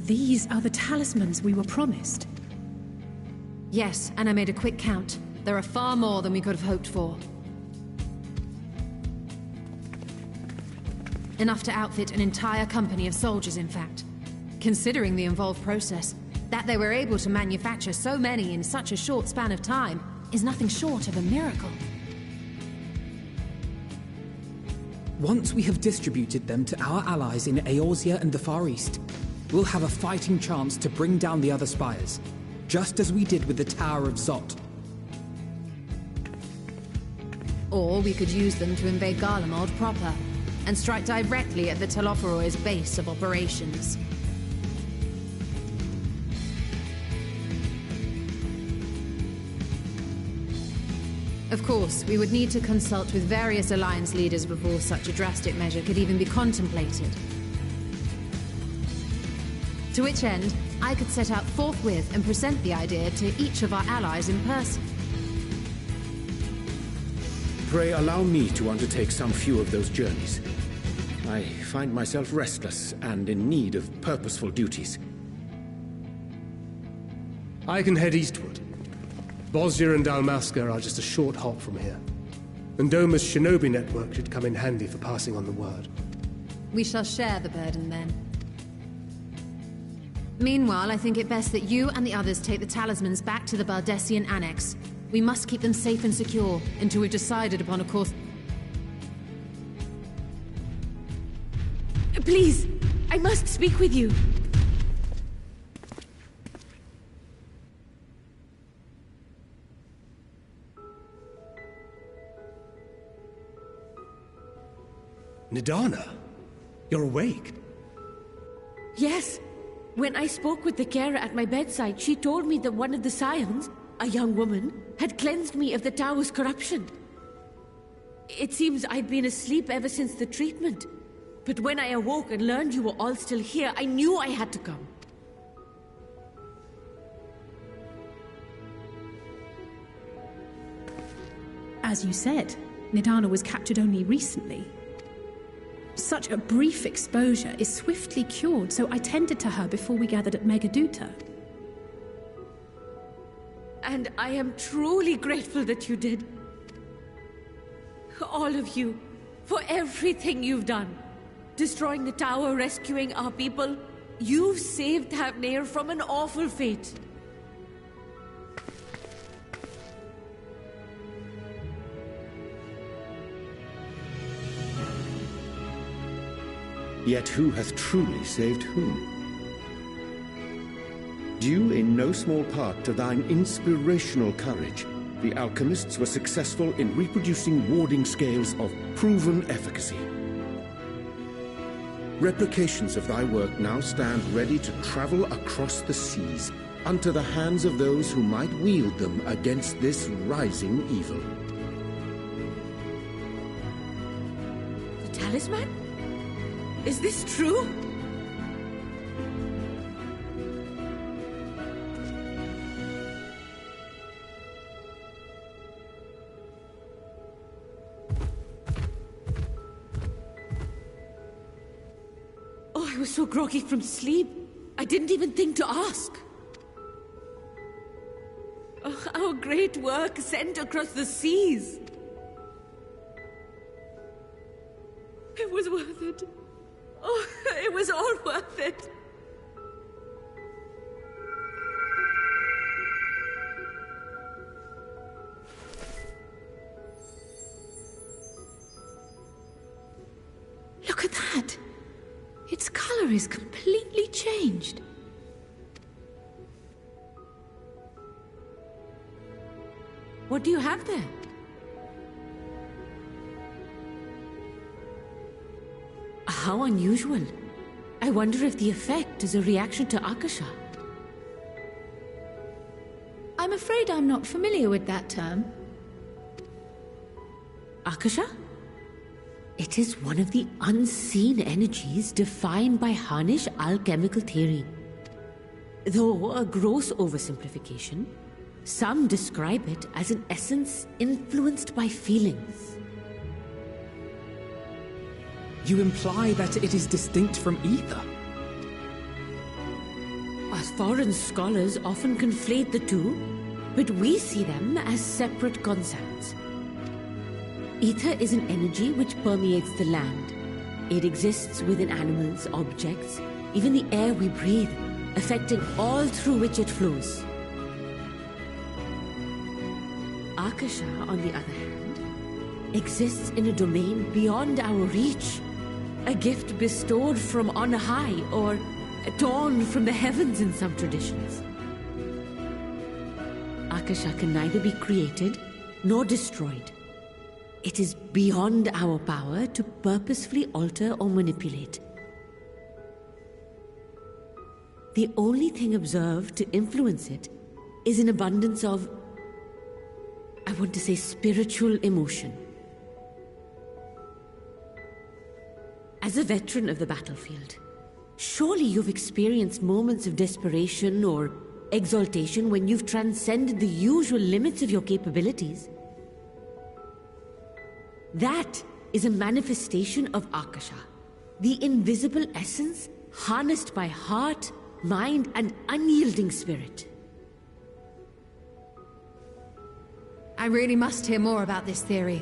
These are the talismans we were promised. Yes, and I made a quick count. There are far more than we could have hoped for. Enough to outfit an entire company of soldiers, in fact. Considering the involved process, that they were able to manufacture so many in such a short span of time is nothing short of a miracle. Once we have distributed them to our allies in Eorzea and the Far East, we'll have a fighting chance to bring down the other spires, just as we did with the Tower of Zot. Or we could use them to invade Garlemald proper, and strike directly at the Telophoroid's base of operations. Of course, we would need to consult with various Alliance leaders before such a drastic measure could even be contemplated. To which end, I could set out forthwith and present the idea to each of our allies in person. Pray allow me to undertake some few of those journeys. I find myself restless and in need of purposeful duties. I can head eastward. Bosnia and Dalmasca are just a short hop from here. And Doma's shinobi network should come in handy for passing on the word. We shall share the burden then. Meanwhile, I think it best that you and the others take the talismans back to the Baldessian Annex. We must keep them safe and secure until we've decided upon a course. Please, I must speak with you. Nidana, you're awake. Yes. When I spoke with the carer at my bedside, she told me that one of the scions, a young woman, had cleansed me of the tower's corruption. It seems I'd been asleep ever since the treatment. But when I awoke and learned you were all still here, I knew I had to come. As you said, Nidana was captured only recently. Such a brief exposure is swiftly cured, so I tended to her before we gathered at Megaduta. And I am truly grateful that you did. All of you, for everything you've done. Destroying the tower, rescuing our people. You've saved Thavnair from an awful fate. Yet who hath truly saved whom? Due in no small part to thine inspirational courage, the alchemists were successful in reproducing warding scales of proven efficacy. Replications of thy work now stand ready to travel across the seas, unto the hands of those who might wield them against this rising evil. The talisman? Is this true? Oh, I was so groggy from sleep. I didn't even think to ask. Oh, our great work sent across the seas. It was worth it. Oh, it was all worth it. Look at that! Its color is completely changed. What do you have there? How unusual. I wonder if the effect is a reaction to Akasha. I'm afraid I'm not familiar with that term. Akasha? It is one of the unseen energies defined by Harnish alchemical theory. Though a gross oversimplification, some describe it as an essence influenced by feelings. You imply that it is distinct from ether? Foreign scholars often conflate the two, but we see them as separate concepts. Ether is an energy which permeates the land. It exists within animals, objects, even the air we breathe, affecting all through which it flows. Akasha, on the other hand, exists in a domain beyond our reach, a gift bestowed from on high or torn from the heavens in some traditions. Akasha can neither be created nor destroyed. It is beyond our power to purposefully alter or manipulate. The only thing observed to influence it is an abundance of, I want to say, spiritual emotion. As a veteran of the battlefield, surely you've experienced moments of desperation or exaltation when you've transcended the usual limits of your capabilities. That is a manifestation of Akasha, the invisible essence harnessed by heart, mind, and unyielding spirit. I really must hear more about this theory.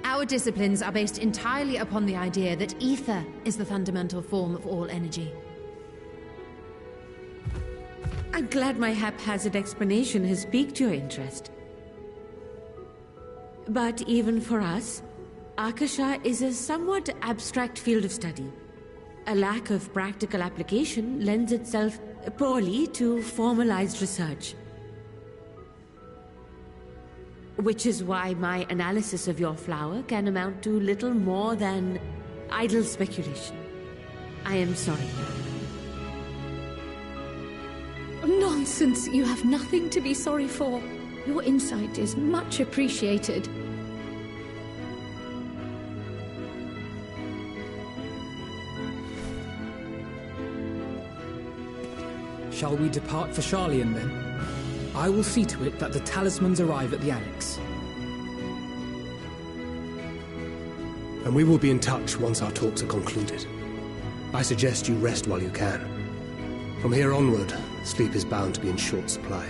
Our disciplines are based entirely upon the idea that ether is the fundamental form of all energy. I'm glad my haphazard explanation has piqued your interest. But even for us, Akasha is a somewhat abstract field of study. A lack of practical application lends itself poorly to formalized research. Which is why my analysis of your flower can amount to little more than idle speculation. I am sorry. Nonsense! You have nothing to be sorry for. Your insight is much appreciated. Shall we depart for Charlian, then? I will see to it that the talismans arrive at the Annex. And we will be in touch once our talks are concluded. I suggest you rest while you can. From here onward, sleep is bound to be in short supply.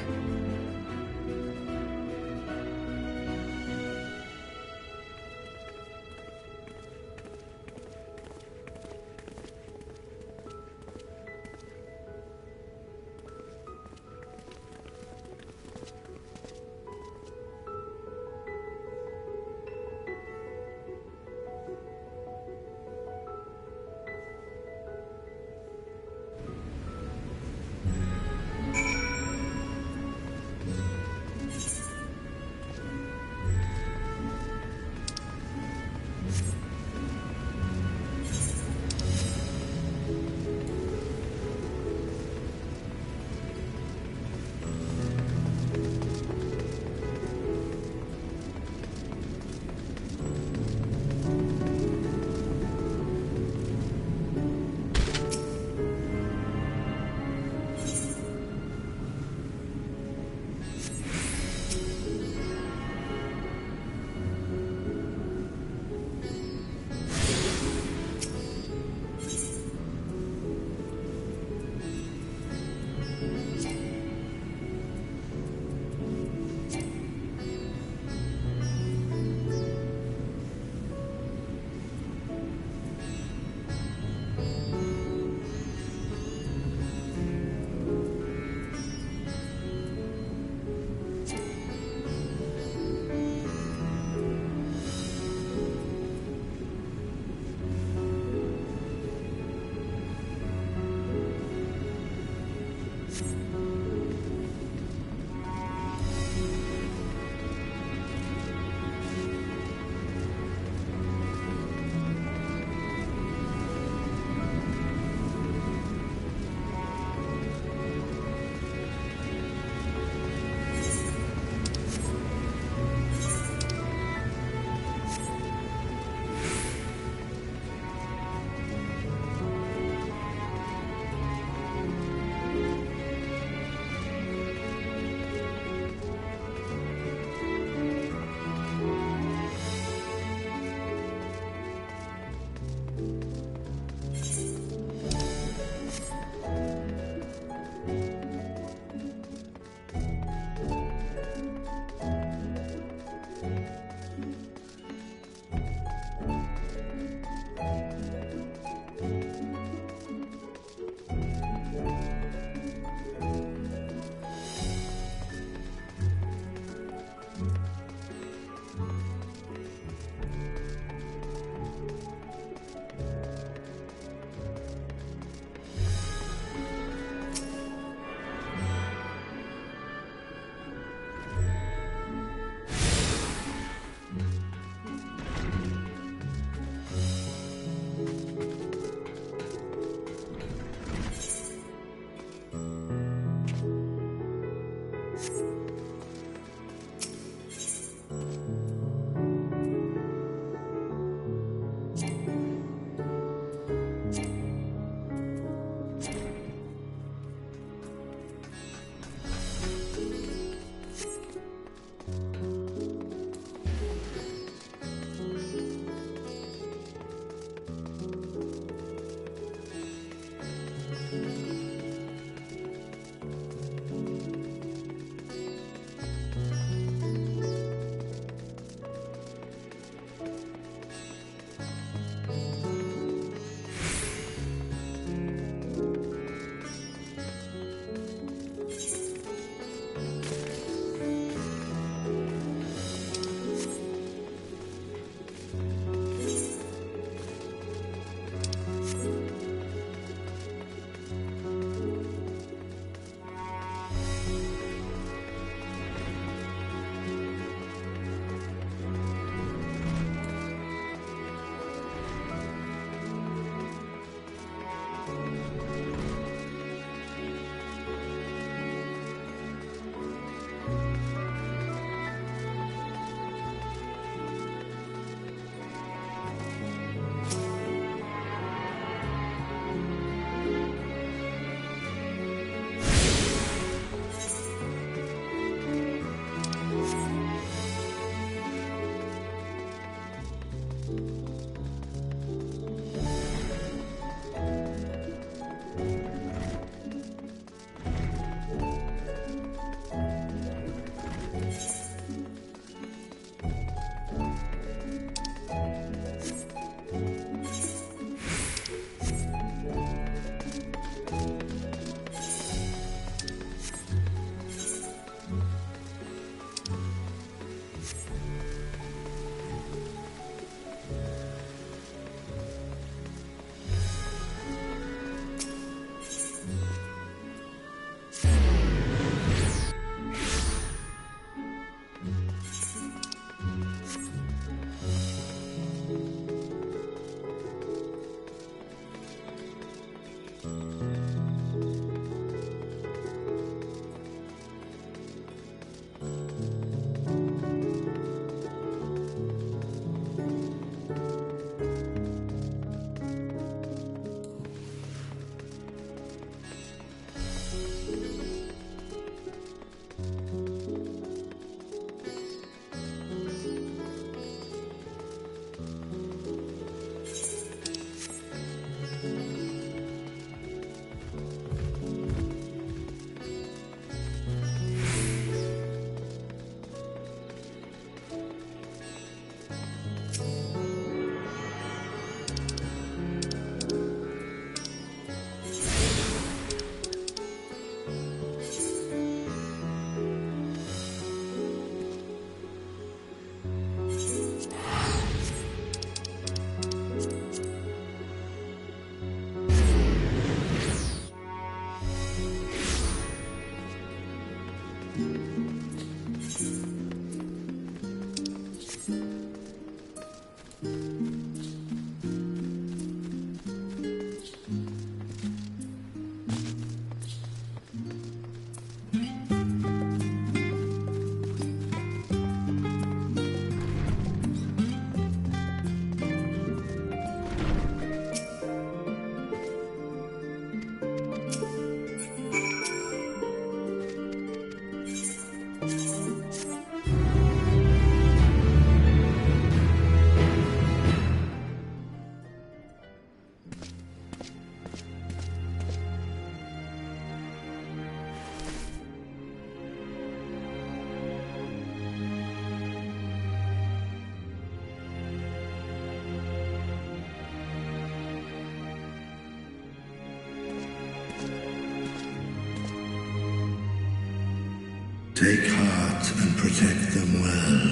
Take heart and protect them well.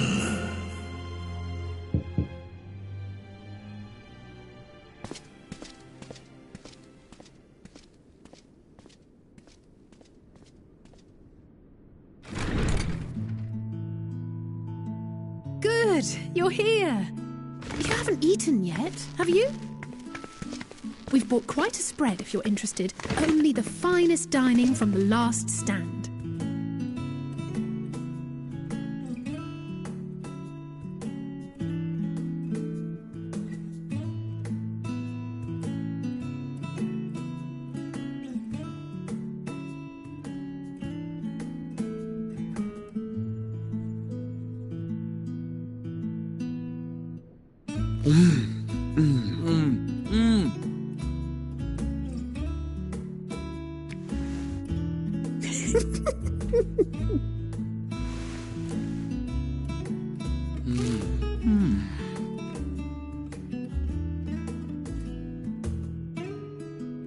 Good, you're here. You haven't eaten yet, have you? We've bought quite a spread if you're interested. Only the finest dining from the last stand.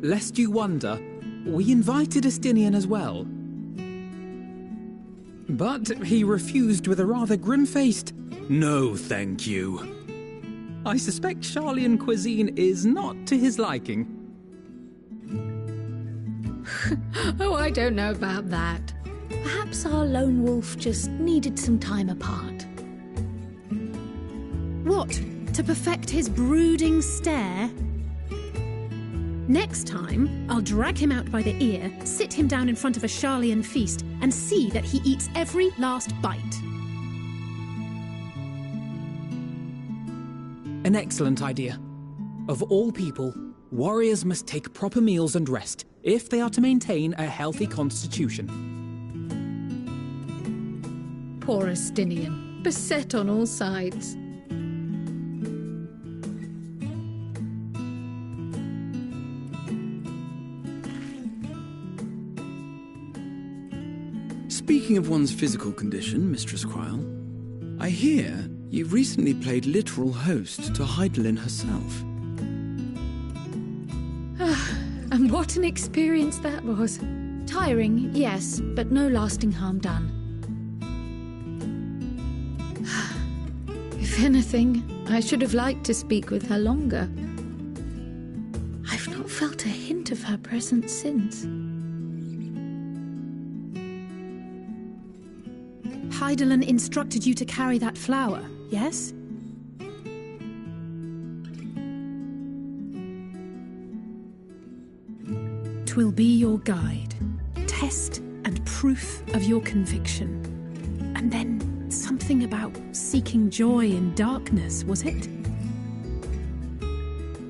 Lest you wonder, we invited Estinian as well. But he refused with a rather grim-faced, "No, thank you." I suspect Charlian cuisine is not to his liking. Oh, I don't know about that. Perhaps our lone wolf just needed some time apart. What? To perfect his brooding stare? Next time, I'll drag him out by the ear, sit him down in front of a Charlian feast, and see that he eats every last bite. An excellent idea. Of all people, warriors must take proper meals and rest if they are to maintain a healthy constitution. Poor Estinian, beset on all sides. Speaking of one's physical condition, Mistress Quile, I hear you've recently played literal host to Heidelin herself. And what an experience that was. Tiring, yes, but no lasting harm done. If anything, I should have liked to speak with her longer. I've not felt a hint of her presence since. Heidelin instructed you to carry that flower, yes? Twill be your guide, test and proof of your conviction. And then something about seeking joy in darkness, was it?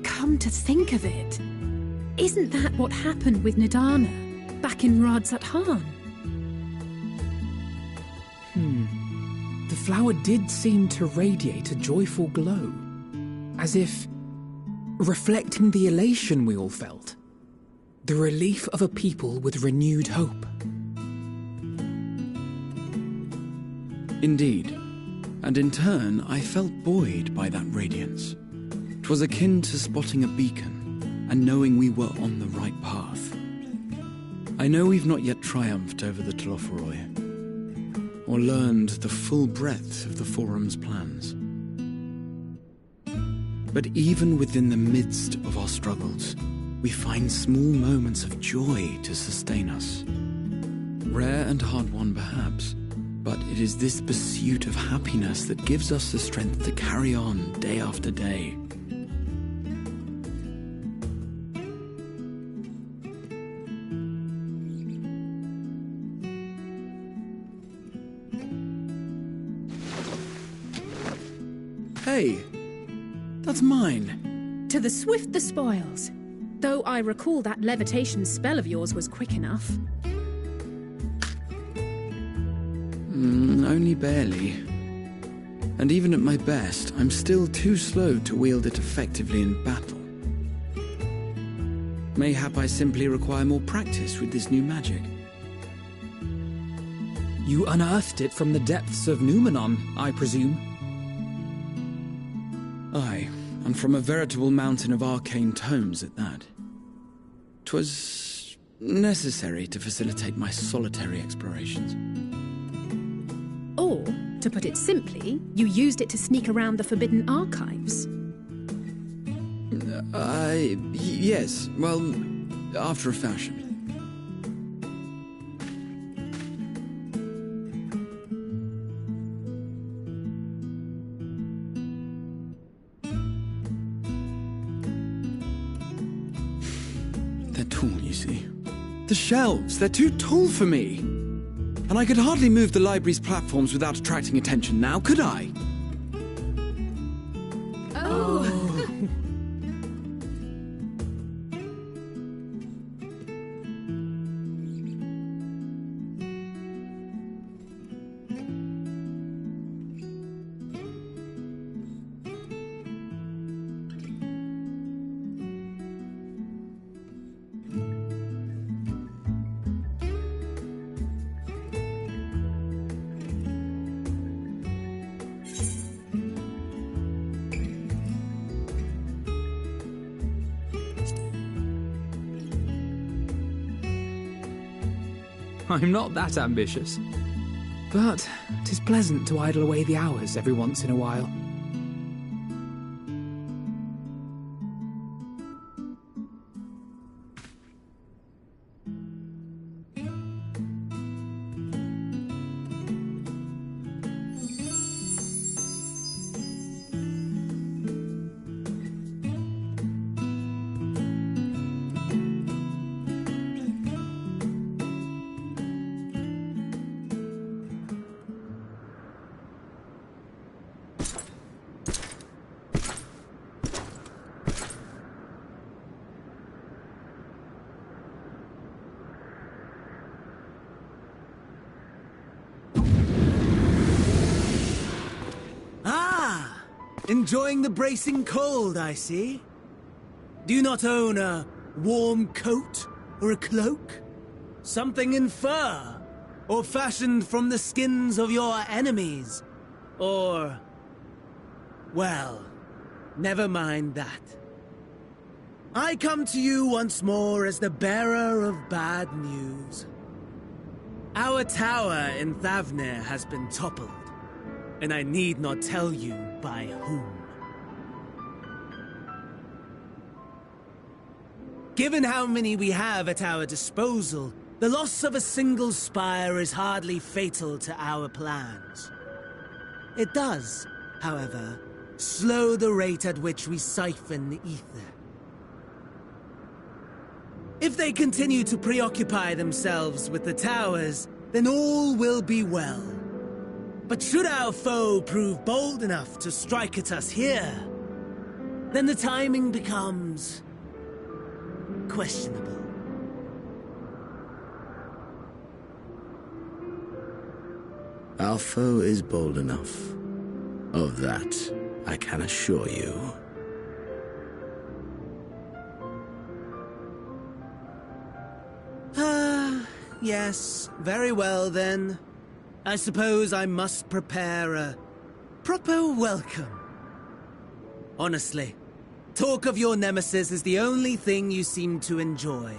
Come to think of it, isn't that what happened with Nidana back in Radzat-Han? The flower did seem to radiate a joyful glow, as if reflecting the elation we all felt, the relief of a people with renewed hope. Indeed, and in turn I felt buoyed by that radiance. 'Twas akin to spotting a beacon and knowing we were on the right path. I know we've not yet triumphed over the Telophoroi, or learned the full breadth of the Forum's plans. But even within the midst of our struggles, we find small moments of joy to sustain us. Rare and hard-won perhaps, but it is this pursuit of happiness that gives us the strength to carry on day after day. Hey, that's mine. To the swift the spoils. Though I recall that levitation spell of yours was quick enough. Only barely. And even at my best, I'm still too slow to wield it effectively in battle. Mayhap I simply require more practice with this new magic. You unearthed it from the depths of Numenon, I presume? Aye, and from a veritable mountain of arcane tomes at that. 'Twas necessary to facilitate my solitary explorations. To put it simply, you used it to sneak around the Forbidden Archives. Yes. Well, after a fashion. They're tall, you see. The shelves, they're too tall for me. And I could hardly move the library's platforms without attracting attention now, could I? I'm not that ambitious. But 'tis pleasant to idle away the hours every once in a while. Enjoying the bracing cold, I see. Do you not own a warm coat or a cloak? Something in fur? Or fashioned from the skins of your enemies? Or... well, never mind that. I come to you once more as the bearer of bad news. Our tower in Thavnir has been toppled, and I need not tell you by whom. Given how many we have at our disposal, the loss of a single spire is hardly fatal to our plans. It does, however, slow the rate at which we siphon ether. If they continue to preoccupy themselves with the towers, then all will be well. But should our foe prove bold enough to strike at us here, then the timing becomes questionable. Our foe is bold enough. Of that, I can assure you. Yes, very well then. I suppose I must prepare a proper welcome. Honestly, talk of your nemesis is the only thing you seem to enjoy.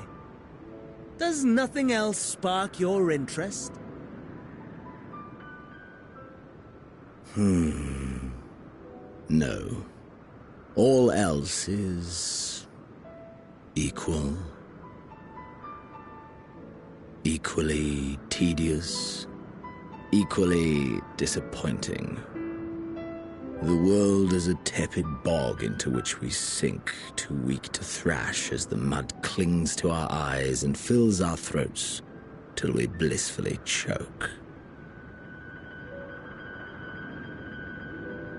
Does nothing else spark your interest? No. All else is... equal. Equally tedious. Equally disappointing. The world is a tepid bog into which we sink, too weak to thrash as the mud clings to our eyes and fills our throats till we blissfully choke.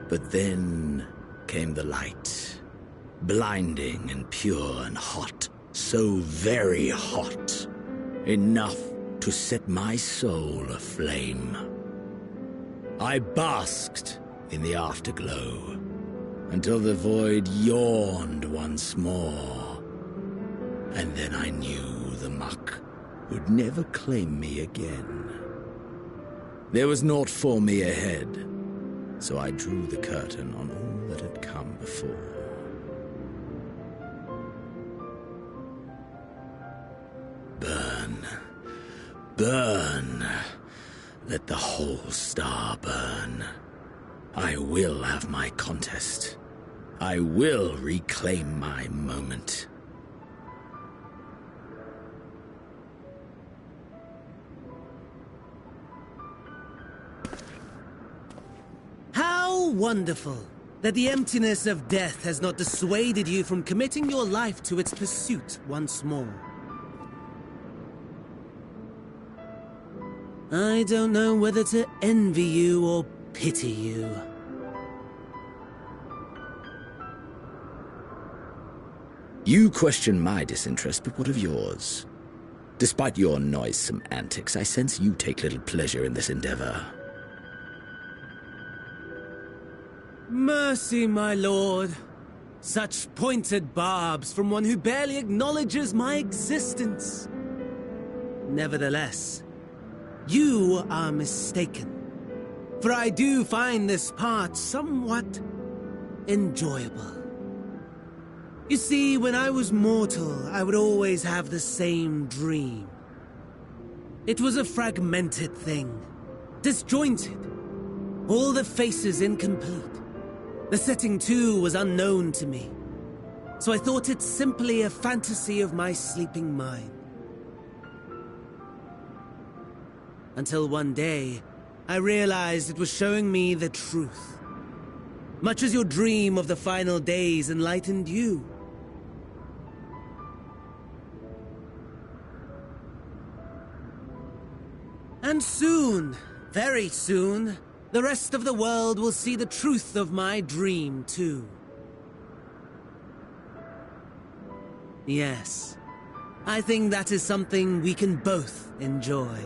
But then came the light, blinding and pure and hot, so very hot, enough to set my soul aflame. I basked in the afterglow until the void yawned once more, and then I knew the muck would never claim me again. There was naught for me ahead, so I drew the curtain on all that had come before. Burn. Burn. Let the whole star burn. I will have my contest. I will reclaim my moment. How wonderful that the emptiness of death has not dissuaded you from committing your life to its pursuit once more. I don't know whether to envy you or pity you. You question my disinterest, but what of yours? Despite your noisome antics, I sense you take little pleasure in this endeavor. Mercy, my lord. Such pointed barbs from one who barely acknowledges my existence. Nevertheless, you are mistaken. For I do find this part somewhat enjoyable. You see, when I was mortal, I would always have the same dream. It was a fragmented thing, disjointed, all the faces incomplete. The setting, too, was unknown to me, so I thought it simply a fantasy of my sleeping mind. Until one day, I realized it was showing me the truth, much as your dream of the final days enlightened you. And soon, very soon, the rest of the world will see the truth of my dream, too. Yes, I think that is something we can both enjoy.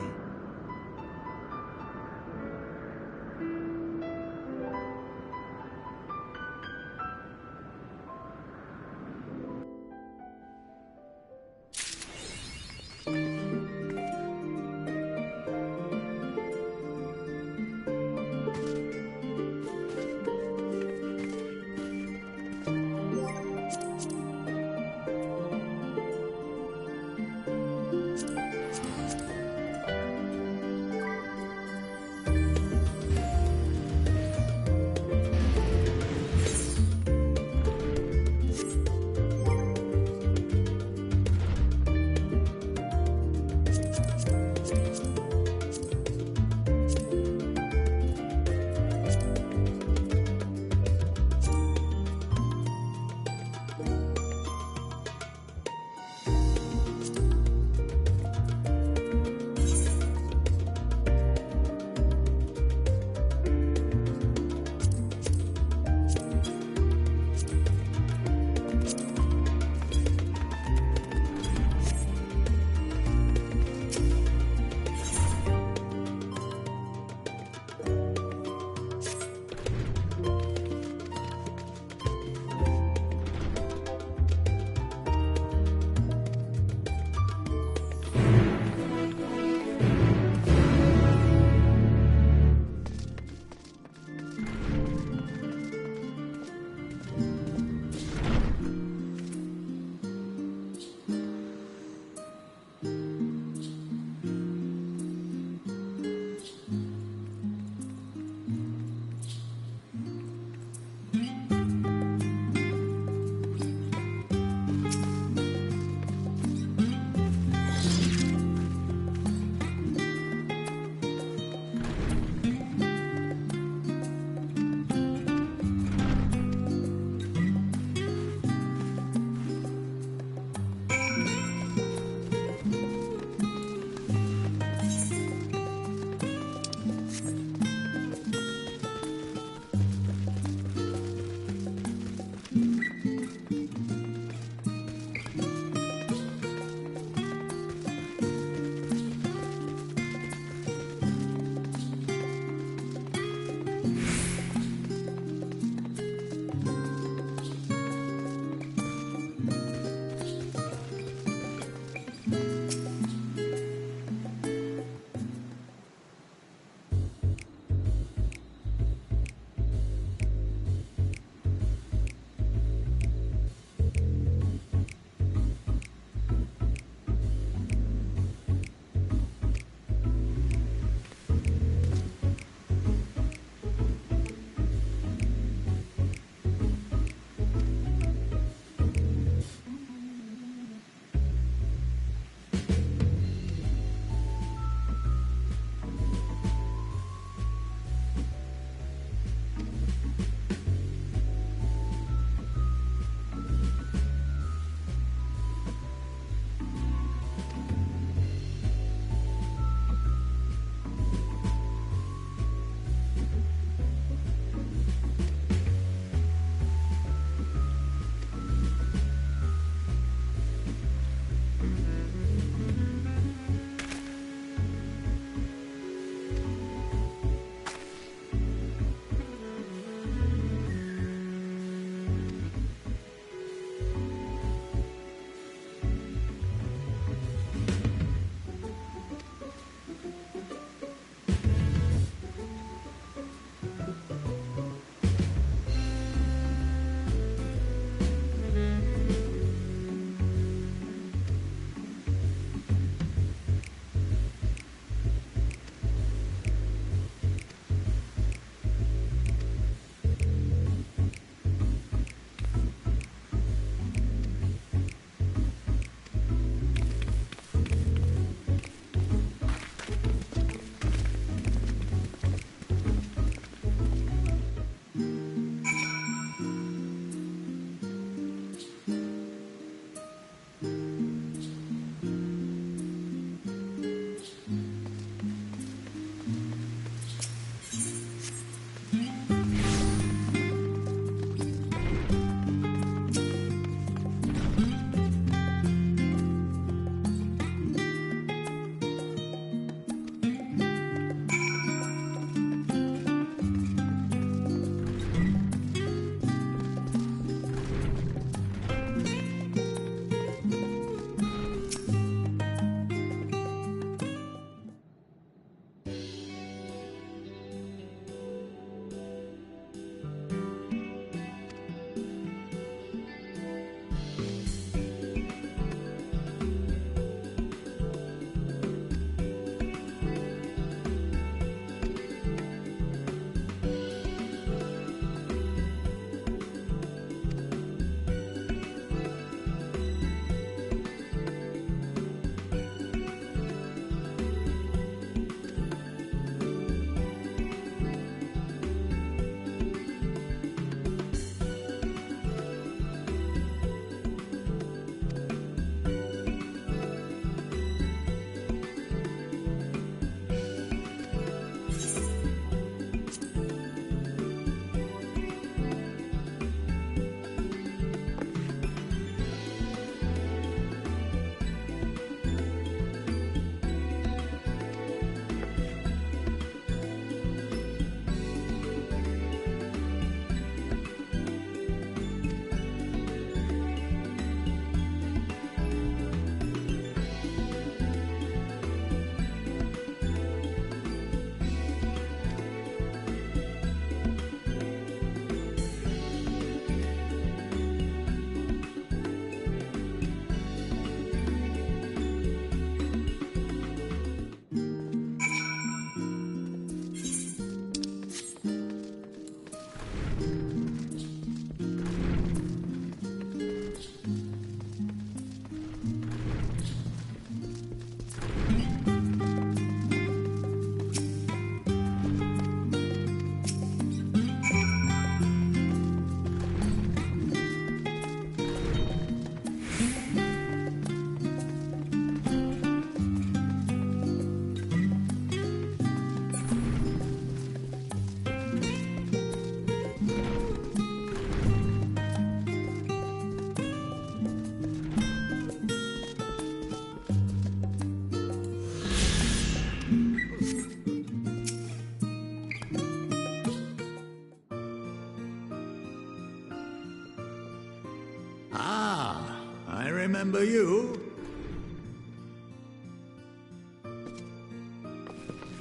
I remember you.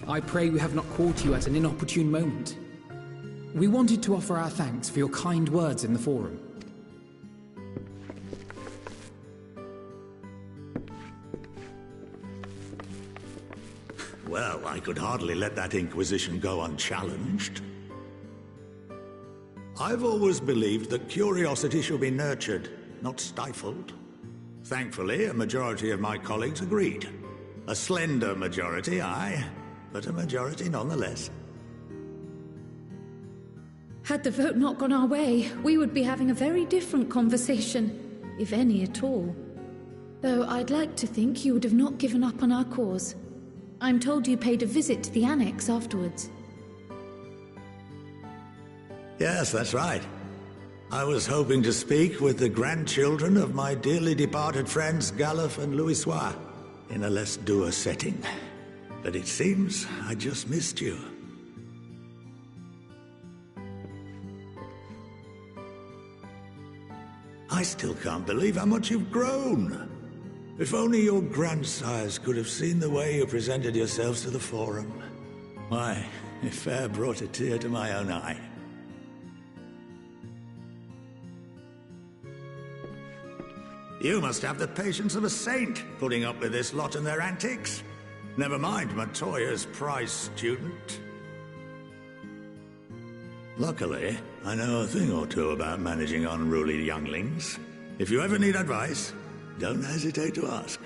I pray we have not caught you at an inopportune moment. We wanted to offer our thanks for your kind words in the forum. Well, I could hardly let that inquisition go unchallenged. I've always believed that curiosity should be nurtured, not stifled. Thankfully, a majority of my colleagues agreed. A slender majority, aye, but a majority nonetheless. Had the vote not gone our way, we would be having a very different conversation, if any at all. Though I'd like to think you would have not given up on our cause. I'm told you paid a visit to the Annex afterwards. Yes, that's right. I was hoping to speak with the grandchildren of my dearly departed friends Galuf and Louisoix in a less dour setting. But it seems I just missed you. I still can't believe how much you've grown. If only your grandsires could have seen the way you presented yourselves to the Forum. Why, it fair brought a tear to my own eye. You must have the patience of a saint, putting up with this lot and their antics. Never mind Matoya's prize student. Luckily, I know a thing or two about managing unruly younglings. If you ever need advice, don't hesitate to ask.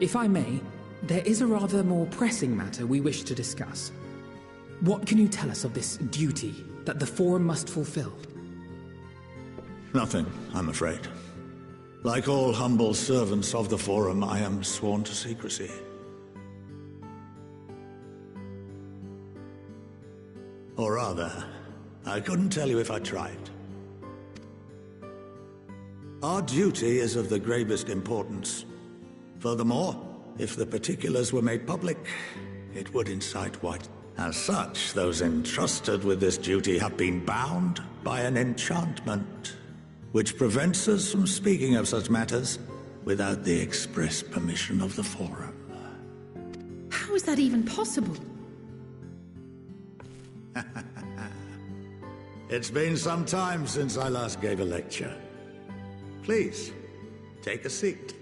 If I may, there is a rather more pressing matter we wish to discuss. What can you tell us of this duty that the Forum must fulfill? Nothing, I'm afraid. Like all humble servants of the Forum, I am sworn to secrecy. Or rather, I couldn't tell you if I tried. Our duty is of the gravest importance. Furthermore, if the particulars were made public, it would incite what? As such, those entrusted with this duty have been bound by an enchantment, which prevents us from speaking of such matters without the express permission of the Forum. How is that even possible? It's been some time since I last gave a lecture. Please, take a seat.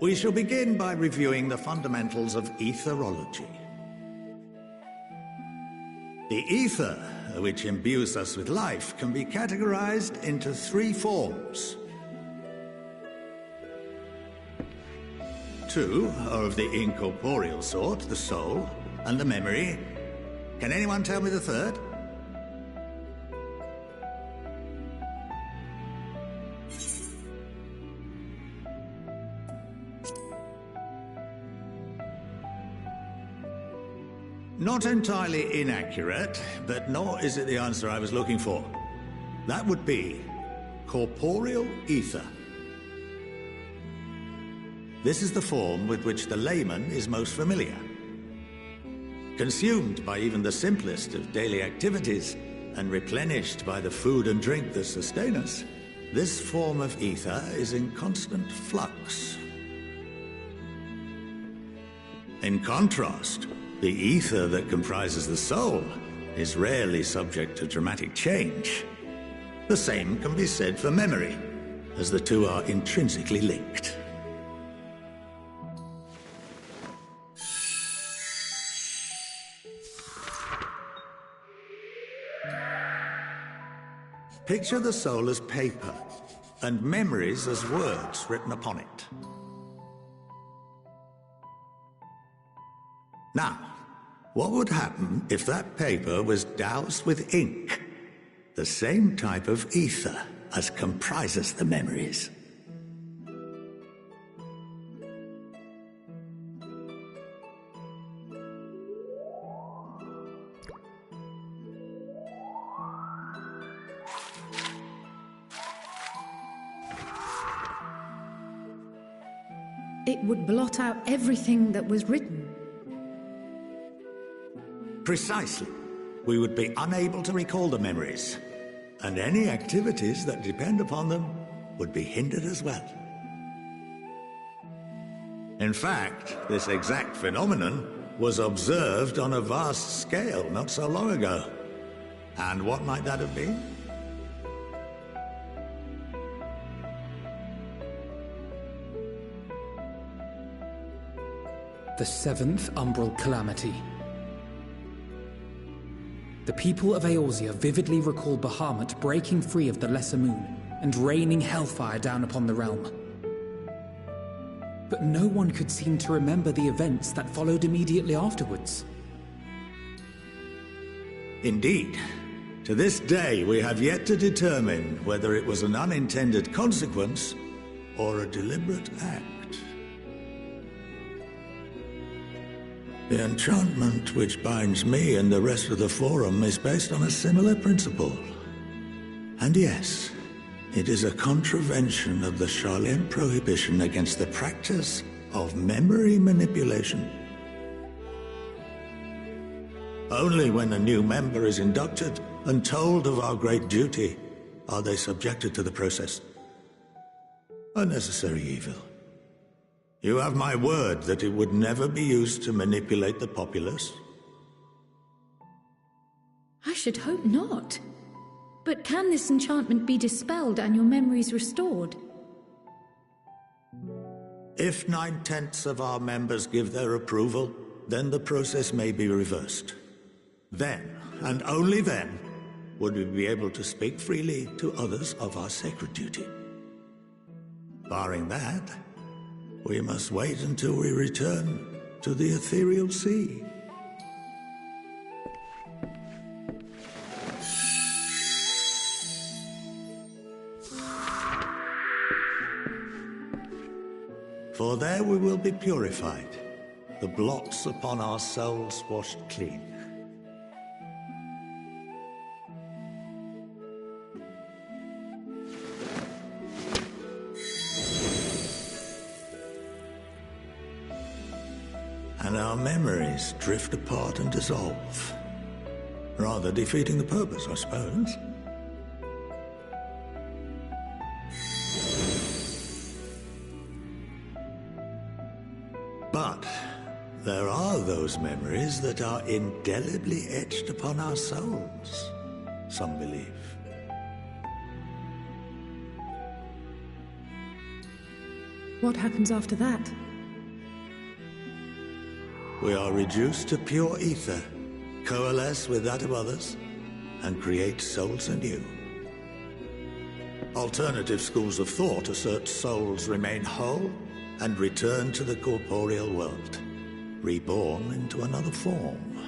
We shall begin by reviewing the fundamentals of etherology. The ether, which imbues us with life, can be categorized into three forms. Two are of the incorporeal sort, the soul and the memory. Can anyone tell me the third? Not entirely inaccurate, but nor is it the answer I was looking for. That would be corporeal ether. This is the form with which the layman is most familiar. Consumed by even the simplest of daily activities, and replenished by the food and drink that sustain us, this form of ether is in constant flux. In contrast, the ether that comprises the soul is rarely subject to dramatic change. The same can be said for memory, as the two are intrinsically linked. Picture the soul as paper, and memories as words written upon it. Now, what would happen if that paper was doused with ink? The same type of ether as comprises the memories. It would blot out everything that was written. Precisely. We would be unable to recall the memories, and any activities that depend upon them would be hindered as well. In fact, this exact phenomenon was observed on a vast scale not so long ago. And what might that have been? The seventh Umbral Calamity. The people of Eorzea vividly recall Bahamut breaking free of the Lesser Moon and raining hellfire down upon the realm. But no one could seem to remember the events that followed immediately afterwards. Indeed. To this day, we have yet to determine whether it was an unintended consequence or a deliberate act. The enchantment which binds me and the rest of the Forum is based on a similar principle. And yes, it is a contravention of the Sharlayan prohibition against the practice of memory manipulation. Only when a new member is inducted and told of our great duty are they subjected to the process. A necessary evil. You have my word that it would never be used to manipulate the populace? I should hope not. But can this enchantment be dispelled and your memories restored? If 9/10 of our members give their approval, then the process may be reversed. Then, and only then, would we be able to speak freely to others of our sacred duty. Barring that, we must wait until we return to the ethereal sea. For there we will be purified, the blots upon our souls washed clean. And our memories drift apart and dissolve. Rather defeating the purpose, I suppose. But there are those memories that are indelibly etched upon our souls, some believe. What happens after that? We are reduced to pure ether, coalesce with that of others, and create souls anew. Alternative schools of thought assert souls remain whole and return to the corporeal world, reborn into another form.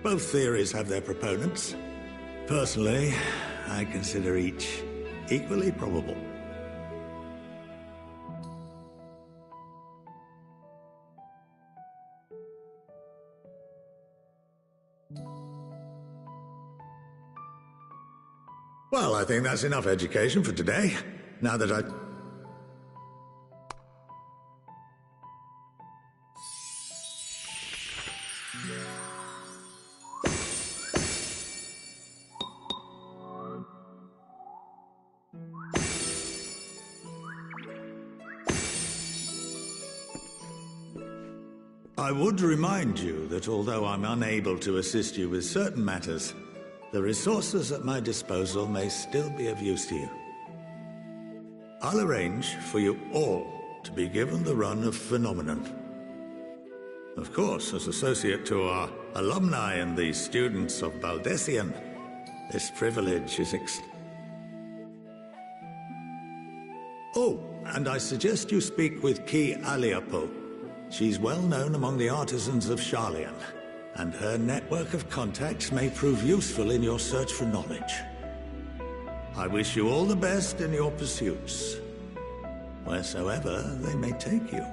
Both theories have their proponents. Personally, I consider each equally probable. Well, I think that's enough education for today. Now that I would remind you that although I'm unable to assist you with certain matters, the resources at my disposal may still be of use to you. I'll arrange for you all to be given the run of Phenomenon. Of course, as associate to our alumni and the students of Baldessian, This privilege is Oh, and I suggest you speak with Ki Aliapo. She's well known among the artisans of Sharlayan, and her network of contacts may prove useful in your search for knowledge. I wish you all the best in your pursuits, wheresoever they may take you.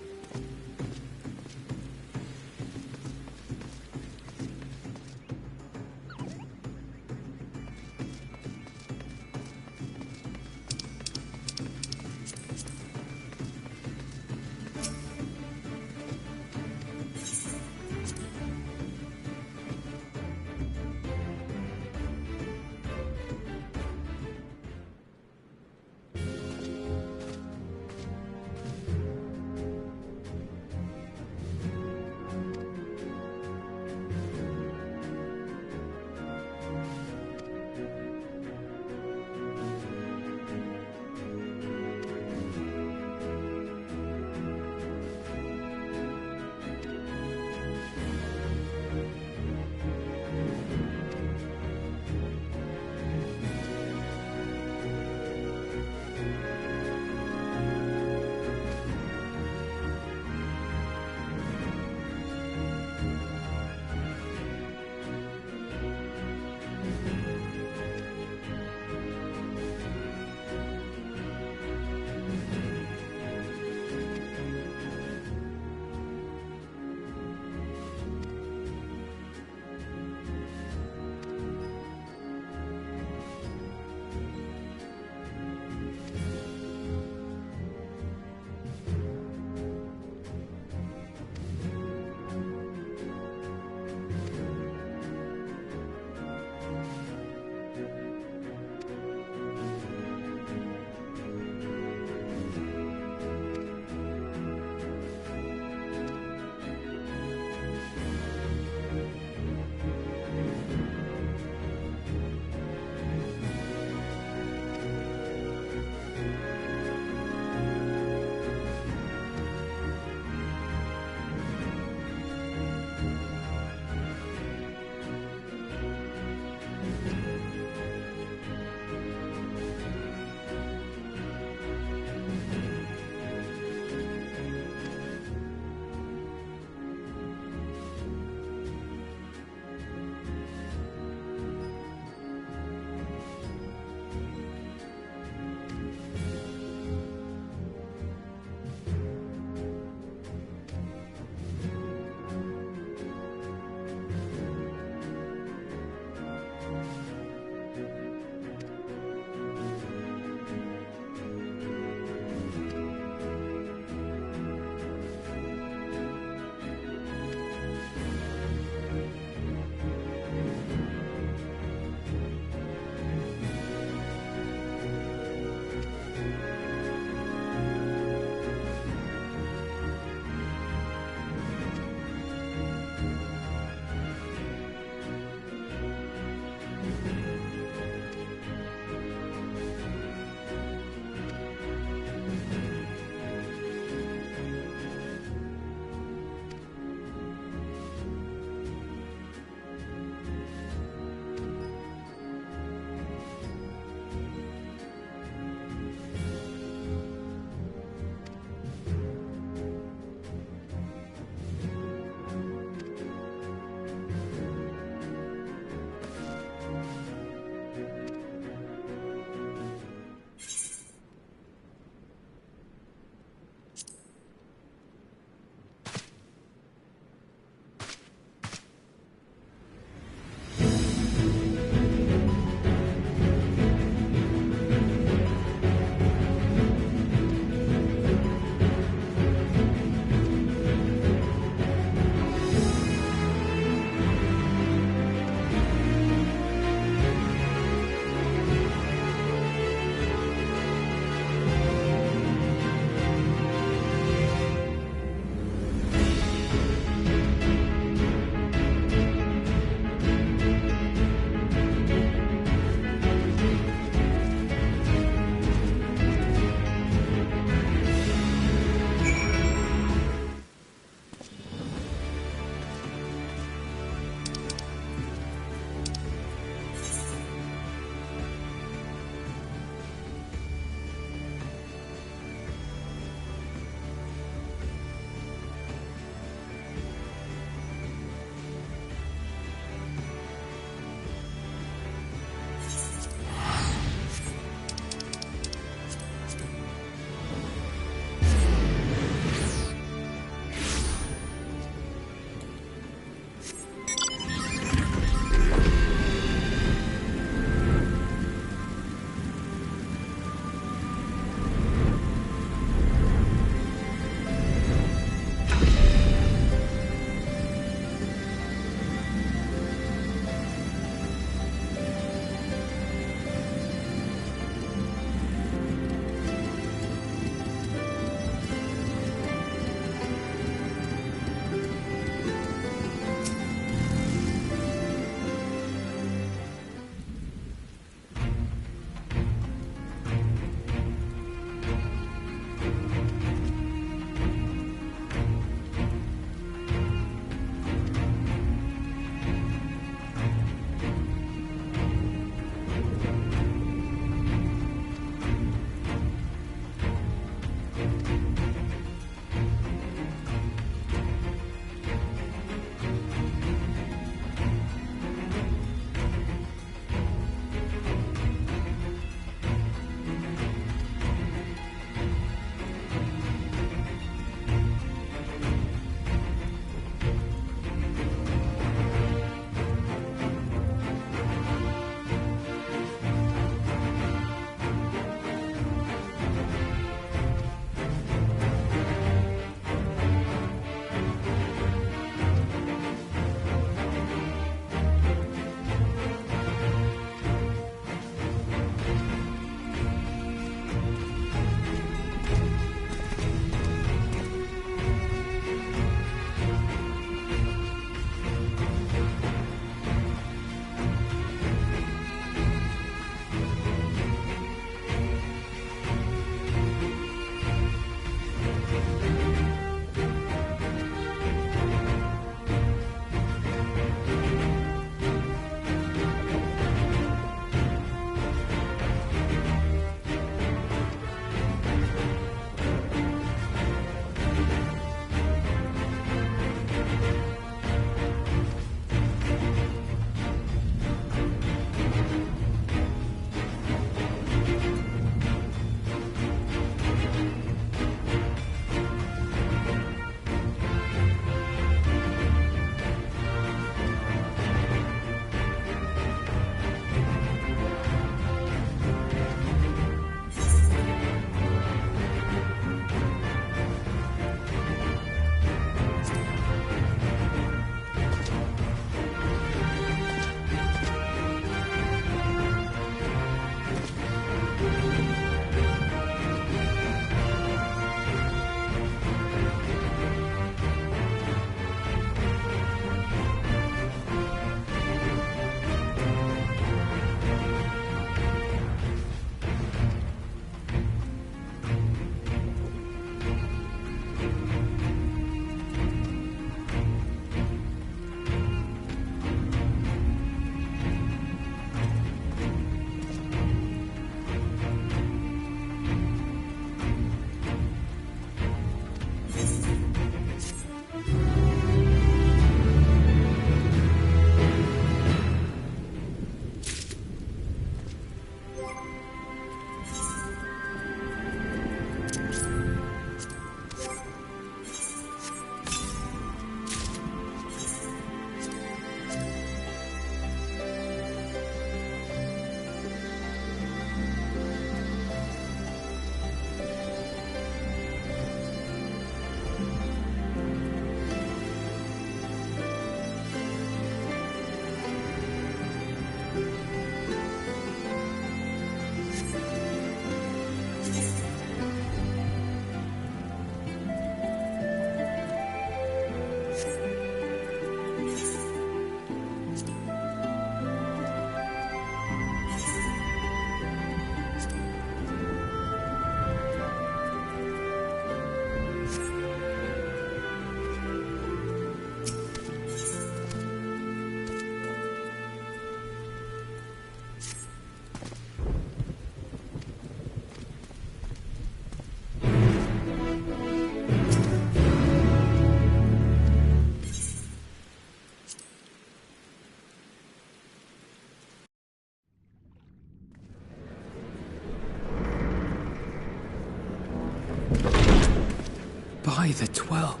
By the 12.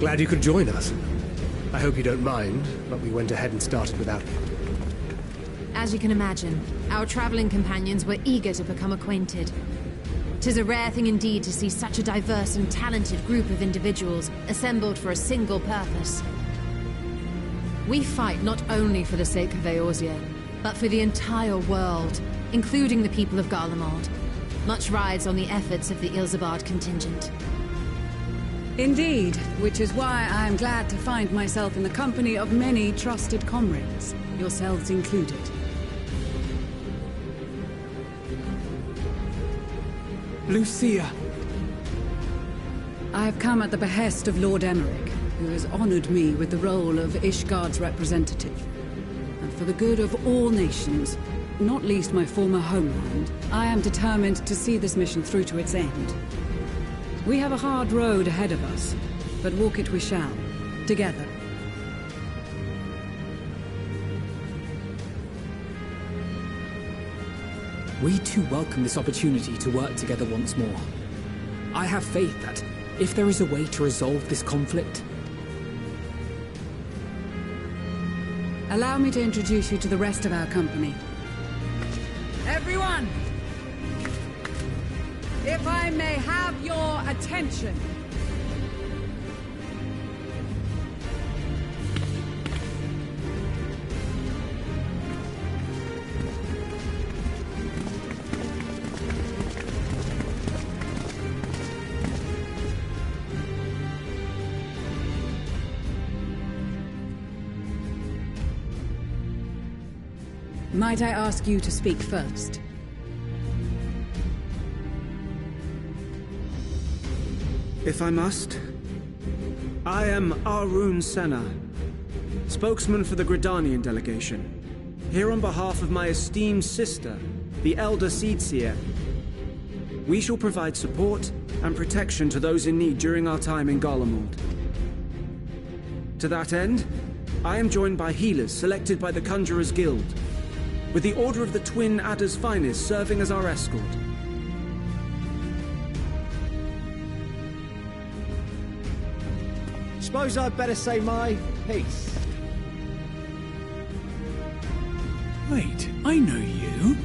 Glad you could join us. I hope you don't mind, but we went ahead and started without you. As you can imagine, our traveling companions were eager to become acquainted. 'Tis a rare thing indeed to see such a diverse and talented group of individuals assembled for a single purpose. We fight not only for the sake of Eorzea, but for the entire world, including the people of Garlemald. Much rides on the efforts of the Ilsabard contingent. Indeed, which is why I am glad to find myself in the company of many trusted comrades, yourselves included. Lucia! I have come at the behest of Lord Emmerich, who has honored me with the role of Ishgard's representative. And for the good of all nations, not least my former homeland, I am determined to see this mission through to its end. We have a hard road ahead of us, but walk it we shall, together. We too welcome this opportunity to work together once more. I have faith that, if there is a way to resolve this conflict... Allow me to introduce you to the rest of our company. Everyone! If I may have your attention. Might I ask you to speak first? If I must. I am Arun Senna, spokesman for the Gridanian delegation, here on behalf of my esteemed sister, the Elder Seedseer. We shall provide support and protection to those in need during our time in Garlemald. To that end, I am joined by healers selected by the Conjurers Guild, with the Order of the Twin Adder's Finest serving as our escort. Suppose I'd better say my piece. Wait, I know you.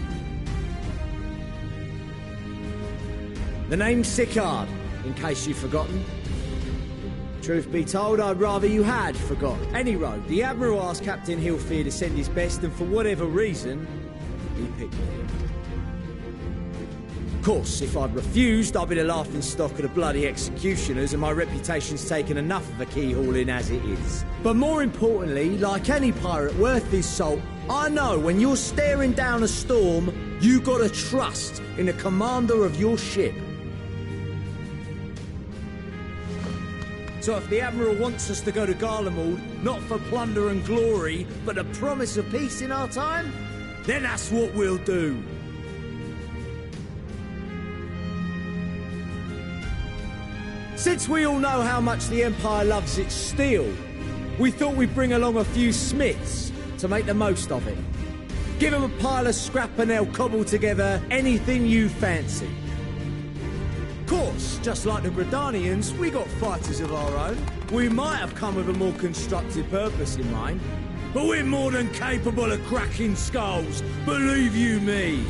The name's Sicard, in case you've forgotten. Truth be told, I'd rather you had forgotten. Any road, the Admiral asked Captain Hilfear to send his best, and for whatever reason, he picked me. Of course, if I'd refused, I'd be the laughing stock of the bloody executioners, and my reputation's taken enough of a keyhauling as it is. But more importantly, like any pirate worth his salt, I know when you're staring down a storm, you gotta trust in the commander of your ship. So if the Admiral wants us to go to Garlemald, not for plunder and glory, but the promise of peace in our time, then that's what we'll do. Since we all know how much the Empire loves its steel, we thought we'd bring along a few smiths to make the most of it. Give them a pile of scrap and they'll cobble together anything you fancy. Of course, just like the Gridanians, we got fighters of our own. We might have come with a more constructive purpose in mind, but we're more than capable of cracking skulls, believe you me.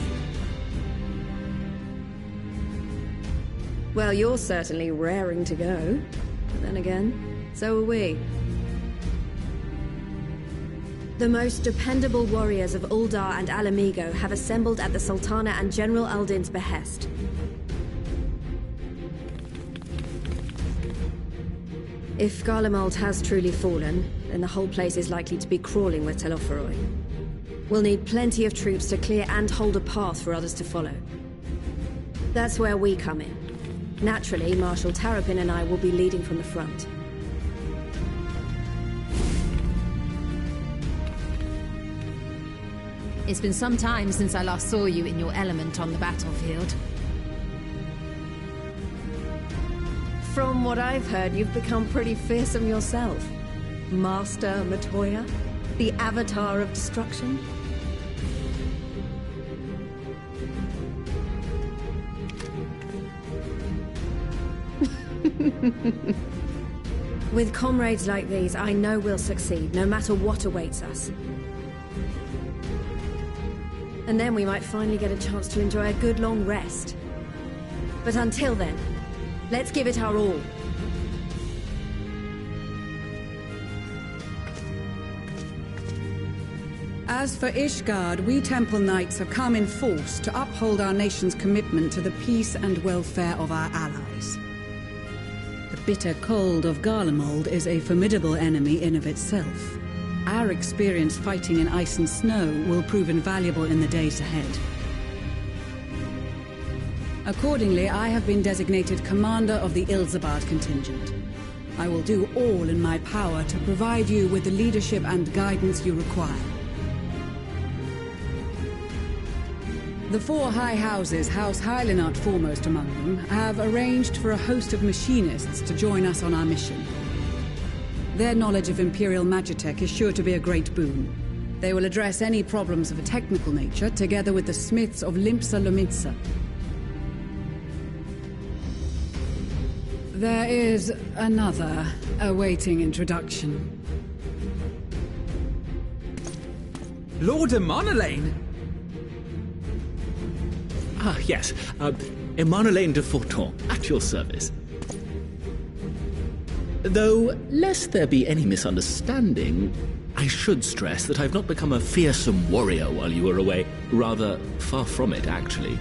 Well, you're certainly raring to go. But then again, so are we. The most dependable warriors of Uldar and Alamigo have assembled at the Sultana and General Aldin's behest. If Garlemald has truly fallen, then the whole place is likely to be crawling with Telophoroi. We'll need plenty of troops to clear and hold a path for others to follow. That's where we come in. Naturally, Marshal Tarapin and I will be leading from the front. It's been some time since I last saw you in your element on the battlefield. From what I've heard, you've become pretty fearsome yourself. Master Matoya, the avatar of destruction. With comrades like these, I know we'll succeed, no matter what awaits us. And then we might finally get a chance to enjoy a good long rest. But until then, let's give it our all. As for Ishgard, we Temple Knights have come in force to uphold our nation's commitment to the peace and welfare of our allies. The bitter cold of Garlemald is a formidable enemy in of itself. Our experience fighting in ice and snow will prove invaluable in the days ahead. Accordingly, I have been designated commander of the Ilzabard contingent. I will do all in my power to provide you with the leadership and guidance you require. The four high houses, House Hylinart foremost among them, have arranged for a host of machinists to join us on our mission. Their knowledge of Imperial Magitech is sure to be a great boon. They will address any problems of a technical nature, together with the smiths of Limpsa Lomitsa. There is another awaiting introduction. Lord Emanolain! Ah, yes. Emanolain de Forton, at your service. Though, lest there be any misunderstanding, I should stress that I've not become a fearsome warrior while you were away. Rather, far from it, actually.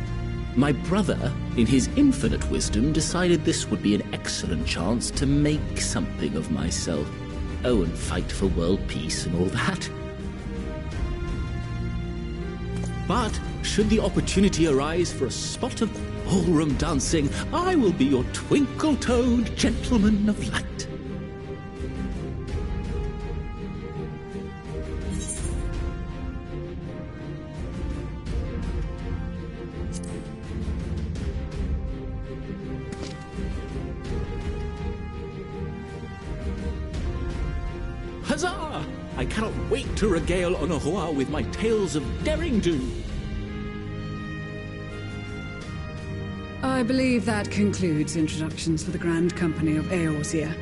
My brother, in his infinite wisdom, decided this would be an excellent chance to make something of myself. Oh, and fight for world peace and all that. But, should the opportunity arise for a spot of ballroom dancing, I will be your twinkle-toed gentleman of light. Huzzah! I cannot wait to regale Onohua with my tales of derring-do. I believe that concludes introductions for the Grand Company of Eorzea.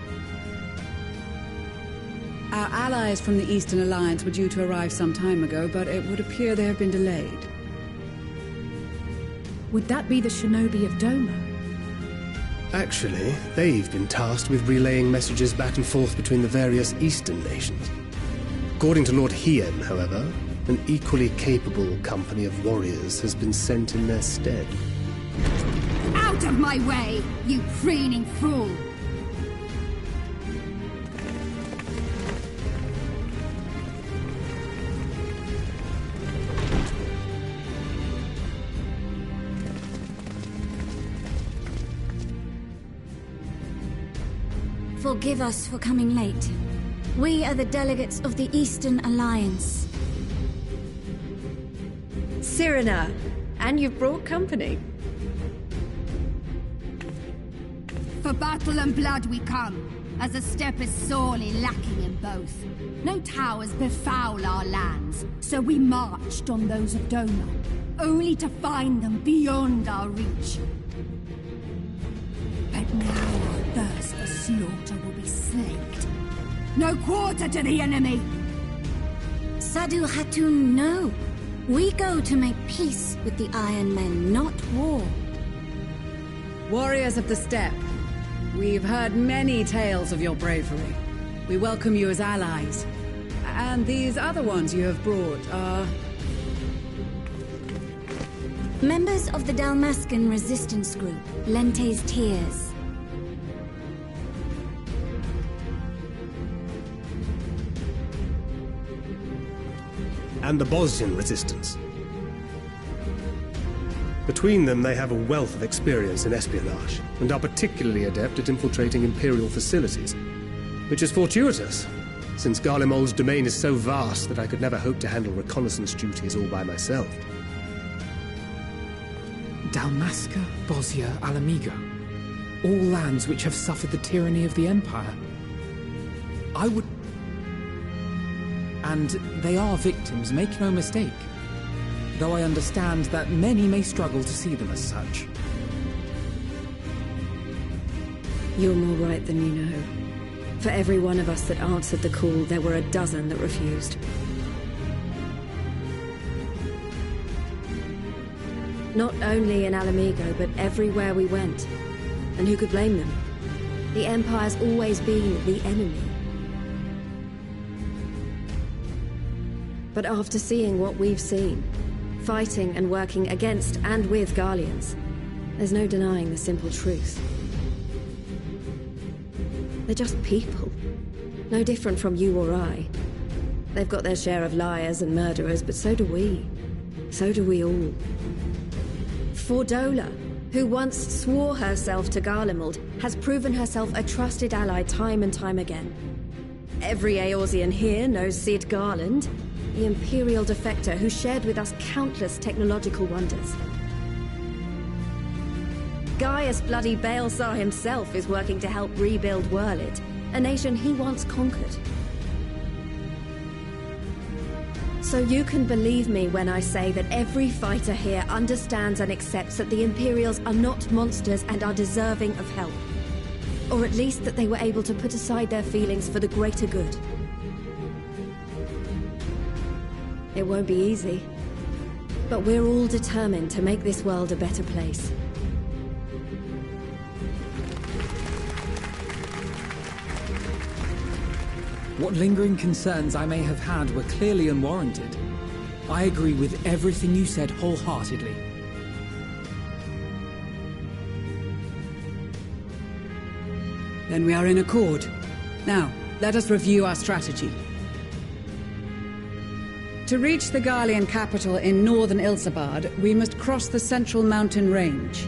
Our allies from the Eastern Alliance were due to arrive some time ago, but it would appear they have been delayed. Would that be the shinobi of Doma? Actually, they've been tasked with relaying messages back and forth between the various Eastern nations. According to Lord Hien, however, an equally capable company of warriors has been sent in their stead. Out of my way, you preening fool! Forgive us for coming late. We are the delegates of the Eastern Alliance. Cyrena, and you've brought company. For battle and blood we come, as a step is sorely lacking in both. No towers befoul our lands, so we marched on those of Doma, only to find them beyond our reach. But now our thirst for slaughter will be slaked. No quarter to the enemy! Sadu Hatun, no. We go to make peace with the Iron Men, not war. Warriors of the Steppe, we've heard many tales of your bravery. We welcome you as allies. And these other ones you have brought are... Members of the Dalmascan resistance group, Lente's Tears. And the Bosnian resistance. Between them, they have a wealth of experience in espionage, and are particularly adept at infiltrating Imperial facilities. Which is fortuitous, since Garlemald's domain is so vast that I could never hope to handle reconnaissance duties all by myself. Dalmasca, Bosnia, Alamigo. all lands which have suffered the tyranny of the Empire. And they are victims, make no mistake. Though I understand that many may struggle to see them as such. You're more right than you know. For every one of us that answered the call, there were a dozen that refused. Not only in Alamigo, but everywhere we went. And who could blame them? The Empire's always been the enemy. But after seeing what we've seen, fighting and working against and with Garleans, there's no denying the simple truth. They're just people. No different from you or I. They've got their share of liars and murderers, but so do we. So do we all. Fordola, who once swore herself to Garlemald, has proven herself a trusted ally time and time again. Every Eorzean here knows Cid Garland, the Imperial defector who shared with us countless technological wonders. Gaius bloody Baelsar himself is working to help rebuild Wurlid, a nation he once conquered. So you can believe me when I say that every fighter here understands and accepts that the Imperials are not monsters and are deserving of help. Or at least that they were able to put aside their feelings for the greater good. It won't be easy, but we're all determined to make this world a better place. What lingering concerns I may have had were clearly unwarranted. I agree with everything you said wholeheartedly. Then we are in accord. Now, let us review our strategy. To reach the Garlean capital in northern Ilsabard, we must cross the central mountain range.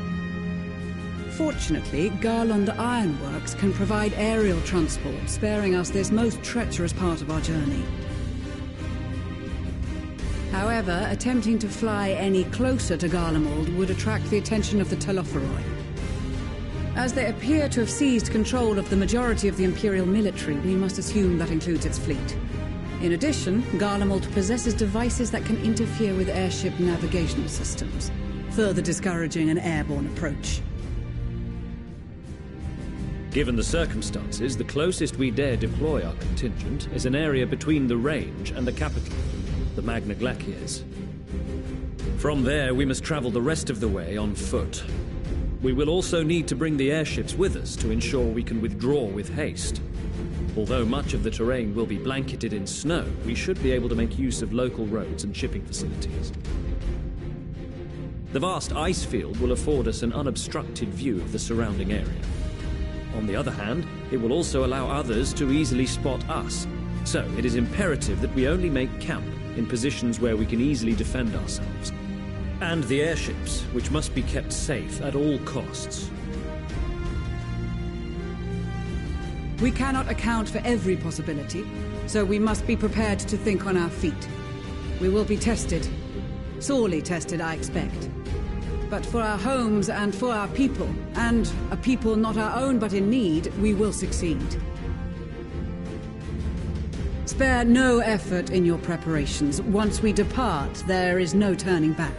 Fortunately, Garland Ironworks can provide aerial transport, sparing us this most treacherous part of our journey. However, attempting to fly any closer to Garlemald would attract the attention of the Telophoroi. As they appear to have seized control of the majority of the Imperial military, we must assume that includes its fleet. In addition, Garlemald possesses devices that can interfere with airship navigational systems, further discouraging an airborne approach. Given the circumstances, the closest we dare deploy our contingent is an area between the range and the capital, the Magna Glaciers. From there, we must travel the rest of the way on foot. We will also need to bring the airships with us to ensure we can withdraw with haste. Although much of the terrain will be blanketed in snow, we should be able to make use of local roads and shipping facilities. The vast ice field will afford us an unobstructed view of the surrounding area. On the other hand, it will also allow others to easily spot us. So it is imperative that we only make camp in positions where we can easily defend ourselves. And the airships, which must be kept safe at all costs. We cannot account for every possibility, so we must be prepared to think on our feet. We will be tested. Sorely tested, I expect. But for our homes and for our people, and a people not our own but in need, we will succeed. Spare no effort in your preparations. Once we depart, there is no turning back.